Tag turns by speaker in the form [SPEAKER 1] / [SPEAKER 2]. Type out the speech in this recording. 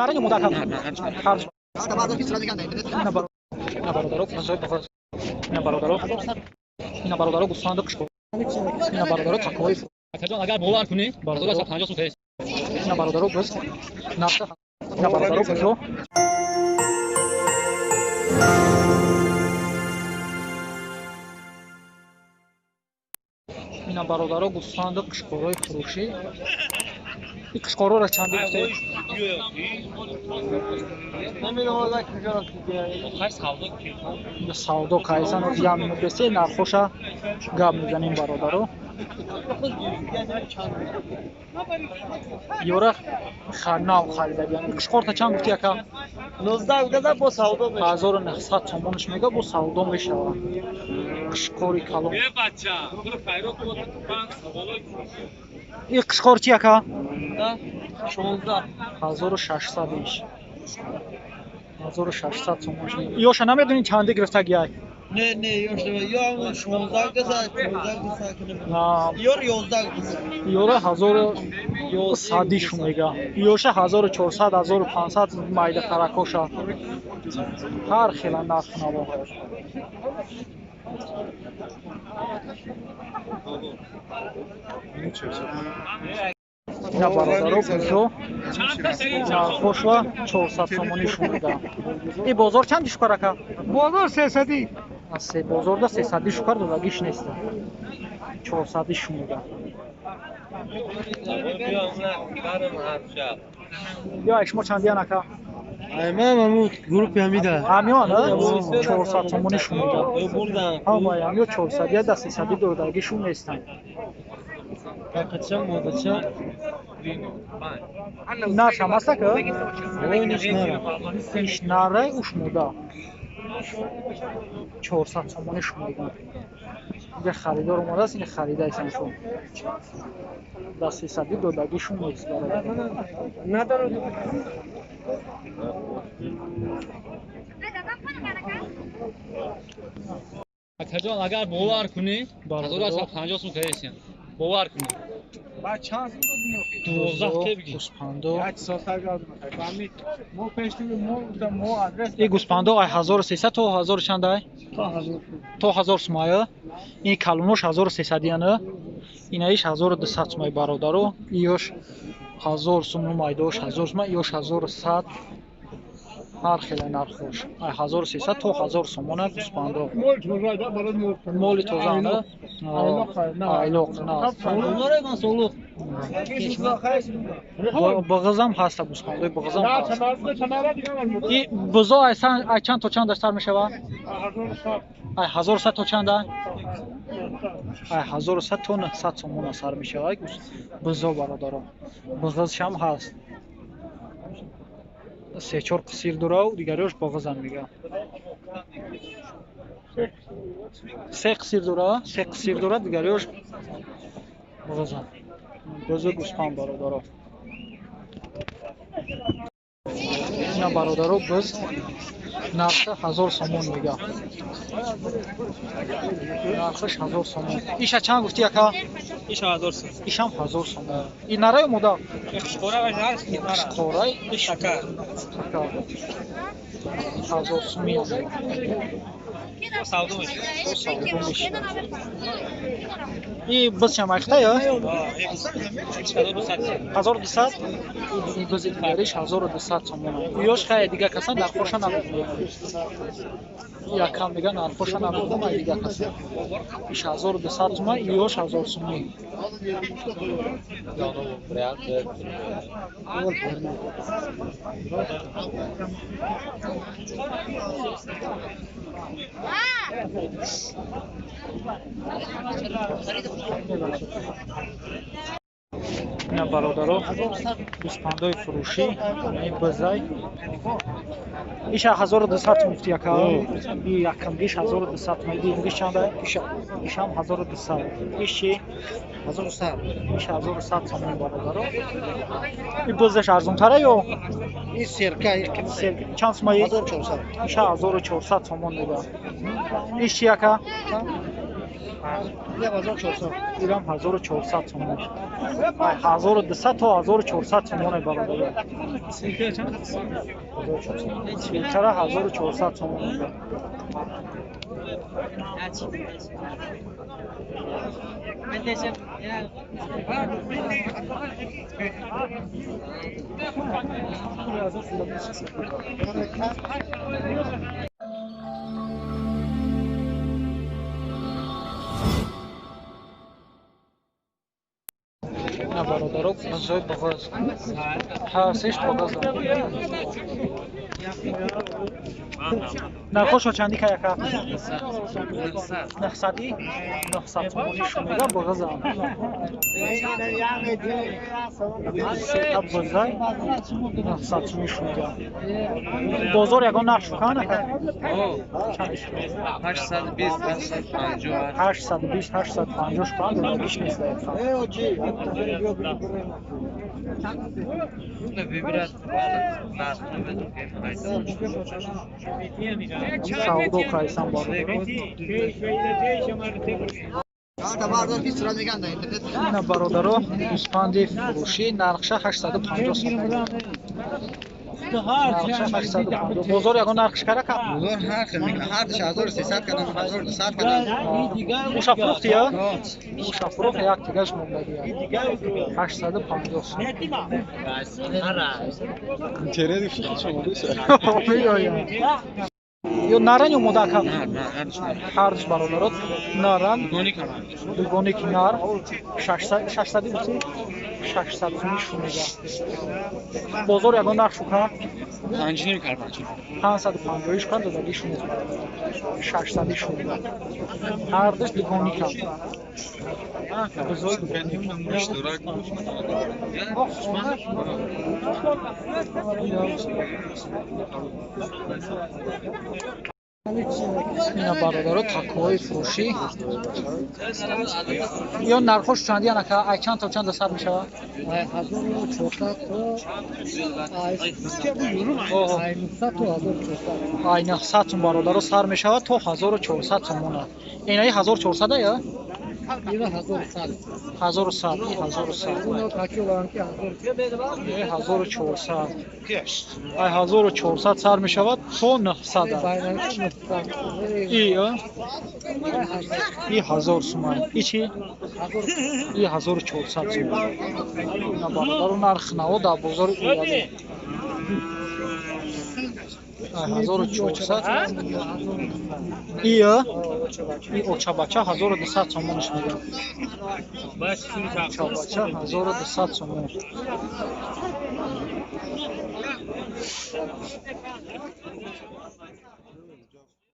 [SPEAKER 1] نارنج مداخل خارج اینا برادرو اینا برادرو اینا برادرو گوسفند قشقر اینا برادرو تکوی
[SPEAKER 2] جان اگر باور کنی برادر 150 سو پیش
[SPEAKER 1] اینا برادرو بس نفت اینا برادرو بزو اینا برادرو گوسفند قشقروی فروشی این قشقرو را چند گفته
[SPEAKER 2] نمیدونم کجا خیر
[SPEAKER 1] سودا کایسان و دیام میبسه نرخوشا گاب میزنیم برادرو یورا خرناو خریدگی قشقر تا چند گفتی اکا
[SPEAKER 2] 19 بوده با سودا میشه
[SPEAKER 1] 1900 تومانش میگه با سودا میشه قشقری کالون
[SPEAKER 2] بچه برو خیرو تو بانک سوالا
[SPEAKER 1] این قشقر چی اکا
[SPEAKER 2] 16
[SPEAKER 1] 1600 ایش 1600 تومانش یوشا نمیدونین چنده گرفتگی ای
[SPEAKER 2] نه یوش یا 16 گذاشت 16 گذاشت
[SPEAKER 1] نه
[SPEAKER 2] یور 11 گذاشت
[SPEAKER 1] یورا 1100 ایش میگه یوشا 1400 1500 مایده تراکوشا هر خیلی نرخ نوا اینا برادرو بزو خوش و 400 تومانی شمیده این بازار چند شکر اکا؟
[SPEAKER 3] بازار 300
[SPEAKER 1] از بازار دا 300 شکر دادگیش نیست 400 شمیده یا اشما چندی اکا؟
[SPEAKER 2] من گروپی همیده
[SPEAKER 1] همیان 400 تومانی شمیده
[SPEAKER 2] بردم
[SPEAKER 1] همه یا 400 یا دا 300 دادگیشون نیستن
[SPEAKER 2] کچم مودچم
[SPEAKER 1] ناش هم هست که؟
[SPEAKER 2] اینش نرم
[SPEAKER 1] ایش نره اوش مودا 400 تومانی شمیده اینجا خریدار اومده است این خریده ایسان شون دا 300 دادگیشون نیست
[SPEAKER 2] ندارم جان اگر باور کنی برادر 150 سو پیش باور کنی
[SPEAKER 3] بعد چند سو
[SPEAKER 2] 12 که بگی
[SPEAKER 1] گوسپندو
[SPEAKER 3] یک ساعت گاز میخوای مو پیشتی مو آدرس
[SPEAKER 1] این گوسپندو 1300 تا 1000 چند ای تا 1000 سومایه این کالونوش 1300 یانه اینایش 1200 سومای برادرو ایش 1000 سوم مایدوش 1000 سوم ایش 1100 هر خیلی نرخوش 1300 تا 1000 سومونه گوسپندو مول توزه نه ایلوق نه
[SPEAKER 2] سولوق من سولوق
[SPEAKER 1] بغزم هست گوسپندوی بغزم هست این بزا ایسان چند تا چند دستر میشه با 1100 تا چند ای 1100 تا 900 سومونه سر میشه ای بزا برادرم بغزش هم هست سه چهار قصیر دوره و دیگریش بغزم میگه سه قصیر دوره دیگریش بغزم بزا گوسپند برادرم اینا برادرو بز نرخ 1000 سومون میگه نرخش 1000 سومون ایشا چند گفتی اکا؟
[SPEAKER 2] ایش 1000 سو
[SPEAKER 1] ایش هم 1000 سومون این نره مودا؟
[SPEAKER 2] قشقوره و نرس کی نره
[SPEAKER 1] قشقوره
[SPEAKER 2] شکر
[SPEAKER 1] 1000 سومی
[SPEAKER 2] سودا میشه
[SPEAKER 1] این بز چند وقته یا؟
[SPEAKER 2] 1200
[SPEAKER 1] این بز دیگریش 1200 سومونه ایوش خیلی دیگه کسان در خوشا نبودم یا کم دیگه نرخوشا نبودم ای دیگه کسان ایش 1200 سومه ایوش 1000 سومی اینا برادرو گوسپندای فروشی این بزای ایش 1200 مفتی اکا این یکم دیش 1200 میدی اینگیش چنده ایش هم 1200 ایش چی 1100 ایش 1100 سومون برادرو این بزش ارزون تره یا
[SPEAKER 3] این سرکه
[SPEAKER 1] چند سومایی
[SPEAKER 3] 1400
[SPEAKER 1] ایش 1400 سومون میده ایش چی اکا اینم 1400 تومان. 1200 تا 1400 تومان برادر. چرا 1400 تومان؟ نه برادر بازای باز هستش باز نرخوش چندی که یکا 900 تومانیش میگم باز هم سه بازای 900 تومانیش میگم بازار یکان نرخ کنه
[SPEAKER 2] 820 850
[SPEAKER 1] 820 850 شکان بیش نیست سعودو کایسان بالا نه برادرها گوسفند فروشی نرخش 850 سوم نرخش 850 بازار یکان نرخش کرده که
[SPEAKER 4] بازار هر خیلی میکنه هر دش 1300 کدام 1200 کدام
[SPEAKER 1] موشا فروختی یا؟ موشا فروخت یک تیگش مبلغی 850 سوم
[SPEAKER 4] چرا دیشب شما بشه
[SPEAKER 1] یا نرن یا مدکم؟
[SPEAKER 4] نه
[SPEAKER 1] هردش برادرات نرن
[SPEAKER 2] گونی کنم
[SPEAKER 1] دوگانی که نر 600 بودی؟ 600 سومیش میگم بازار یکان نرخ شکن؟
[SPEAKER 2] 5 کار
[SPEAKER 1] 550 کن دادگیش نیست 600 میگم هردش دوگانی کم
[SPEAKER 4] اشتراک
[SPEAKER 1] اینا برادرها تاکوهای فروشی یا نرخوش چندی هنکه ای چند تا چند سر می شود؟ ای 900 تومن برادرها سر می شود تا 1400 تومن این ای 1400 یا؟ 1100 ای 1100 ای 1400 ای 1400 سر می شود تا 900 ای 1000 تومن ای چی؟ ای 1400 تومن اینا برادرها نرخ نوا در بازار ایرانی 1400 ای اوچا بچه 1200 تومنش میگم اوچا بچه 1200 تومن